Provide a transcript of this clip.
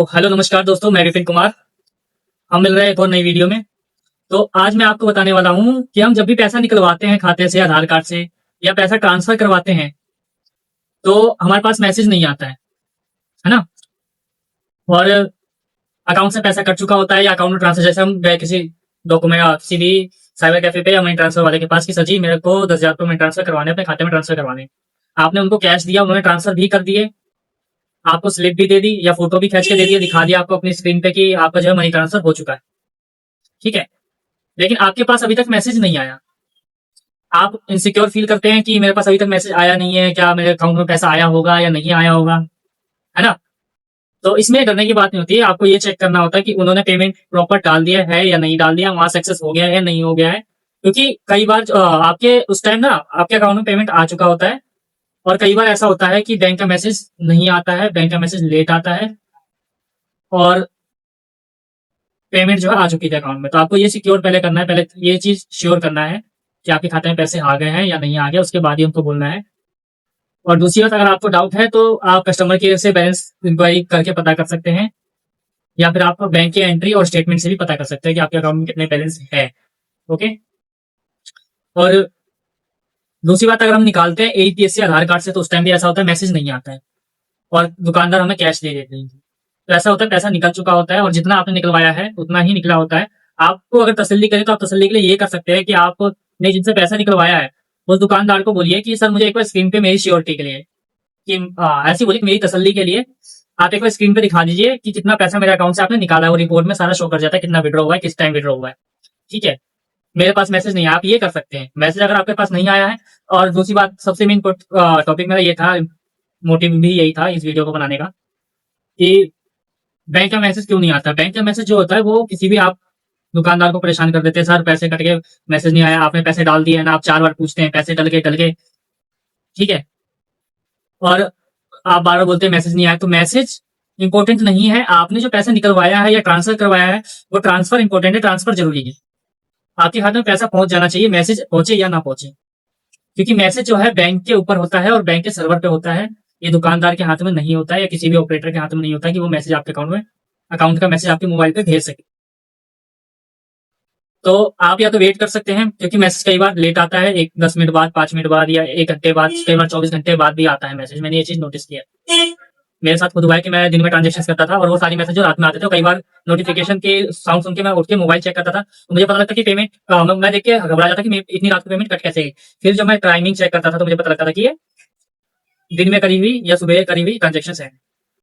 तो हेलो नमस्कार दोस्तों, मैं विपिन कुमार। हम मिल रहे हैं एक और नई वीडियो में। तो आज मैं आपको बताने वाला हूं कि हम जब भी पैसा निकलवाते हैं खाते से, आधार कार्ड से या पैसा ट्रांसफर करवाते हैं तो हमारे पास मैसेज नहीं आता है ना। और अकाउंट से पैसा कट चुका होता है या अकाउंट में ट्रांसफर, जैसे हम गए किसी डॉक्यूमेंट किसी भी साइबर कैफे पे या मनी ट्रांसफर वाले के पास कि सर जी मेरे को 10,000 रुपये मनी ट्रांसफर करवाने, अपने खाते में ट्रांसफर करवाने। आपने उनको कैश दिया, उन्होंने ट्रांसफर भी कर दिए, आपको स्लिप भी दे दी या फोटो भी खींच के दे दिया, दिखा दिया आपको अपनी स्क्रीन पे कि आपका जो है मनी ट्रांसफर हो चुका है। ठीक है, लेकिन आपके पास अभी तक मैसेज नहीं आया। आप इनसिक्योर फील करते हैं कि मेरे पास अभी तक मैसेज आया नहीं है, क्या मेरे अकाउंट में पैसा आया होगा या नहीं आया होगा, है ना। तो इसमें डरने की बात नहीं होती है। आपको ये चेक करना होता है कि उन्होंने पेमेंट प्रॉपर डाल दिया है या नहीं डाल दिया, वहां सक्सेस हो गया है या नहीं हो गया है। क्योंकि कई बार आपके उस टाइम ना आपके अकाउंट में पेमेंट आ चुका होता है, और कई बार ऐसा होता है कि बैंक का मैसेज नहीं आता है, बैंक का मैसेज लेट आता है और पेमेंट जो है आ चुकी थी अकाउंट में। तो आपको ये सिक्योर पहले करना है, पहले ये चीज श्योर करना है कि आपके खाते में पैसे आ गए हैं या नहीं आ गए, उसके बाद ही हमको बोलना है। और दूसरी बात, अगर आपको डाउट है तो आप कस्टमर केयर से बैलेंस इंक्वायरी करके पता कर सकते हैं, या फिर आप बैंक की एंट्री और स्टेटमेंट से भी पता कर सकते हैं कि आपके अकाउंट में कितने बैलेंस है। ओके। और दूसरी बात, अगर हम निकालते हैं एटीएस से, आधार कार्ड से, तो उस टाइम भी ऐसा होता है मैसेज नहीं आता है और दुकानदार हमें कैश दे देते हैं। तो ऐसा होता है पैसा निकल चुका होता है और जितना आपने निकलवाया है उतना ही निकला होता है। आपको अगर तसल्ली करें तो आप तसल्ली के लिए ये कर सकते हैं कि आपने जिनसे पैसा निकलवाया है उस दुकानदार को बोलिए कि सर मुझे एक बार स्क्रीन पे मेरी श्योरिटी के लिए, कि ऐसी बोलिए कि मेरी तसल्ली के लिए आप एक बार स्क्रीन पे दिखा दीजिए कि कितना पैसा मेरे अकाउंट से आपने निकाला है। वो रिपोर्ट में सारा शो कर जाता है कितना विड्रॉ हुआ है, किस टाइम विड्रॉ हुआ है। ठीक है, मेरे पास मैसेज नहीं है, आप ये कर सकते हैं मैसेज अगर आपके पास नहीं आया है। और दूसरी बात, सबसे मेन टॉपिक मेरा ये था, मोटिव भी यही था इस वीडियो को बनाने का, कि बैंक का मैसेज क्यों नहीं आता। बैंक का मैसेज जो होता है वो किसी भी आप दुकानदार को परेशान कर देते हैं, सर पैसे कट के मैसेज नहीं आया, आपने पैसे डाल दिए हैं ना, आप 4 बार पूछते हैं पैसे डल गए। ठीक है, और आप बार बार बोलते हैं मैसेज नहीं आया। तो मैसेज इंपॉर्टेंट नहीं है, आपने जो पैसा निकलवाया है या ट्रांसफर करवाया है वो ट्रांसफर इंपॉर्टेंट है, ट्रांसफर जरूरी है। आपके हाथ में पैसा पहुंच जाना चाहिए, मैसेज पहुंचे या ना पहुंचे। क्योंकि मैसेज जो है बैंक के ऊपर होता है और बैंक के सर्वर पे होता है, ये दुकानदार के हाथ में नहीं होता है या किसी भी ऑपरेटर के हाथ में नहीं होता है कि वो मैसेज आपके अकाउंट का मैसेज आपके मोबाइल पे भेज सके। तो आप या तो वेट कर सकते हैं, क्योंकि मैसेज कई बार लेट आता है, एक 10 मिनट बाद, 5 मिनट बाद या 1 घंटे बाद, कई बार 24 घंटे बाद भी आता है मैसेज। मैंने ये चीज नोटिस किया है। मेरे साथ खुद हुआ है कि मैं दिन में ट्रांजेक्शन करता था और वो सारी मैसेज जो रात में आते थे, कई बार नोटिफिकेशन के साउंड सुन के मैं उठ के मोबाइल चेक करता था तो मुझे पता लगता कि पेमेंट, मैं देख के घबरा जाता कि इतनी रात को पेमेंट कट कैसे गई। फिर जब मैं टाइमिंग चेक करता था तो मुझे पता लगता था कि ये दिन में करी हुई या सुबह करी हुई ट्रांजेक्शन है।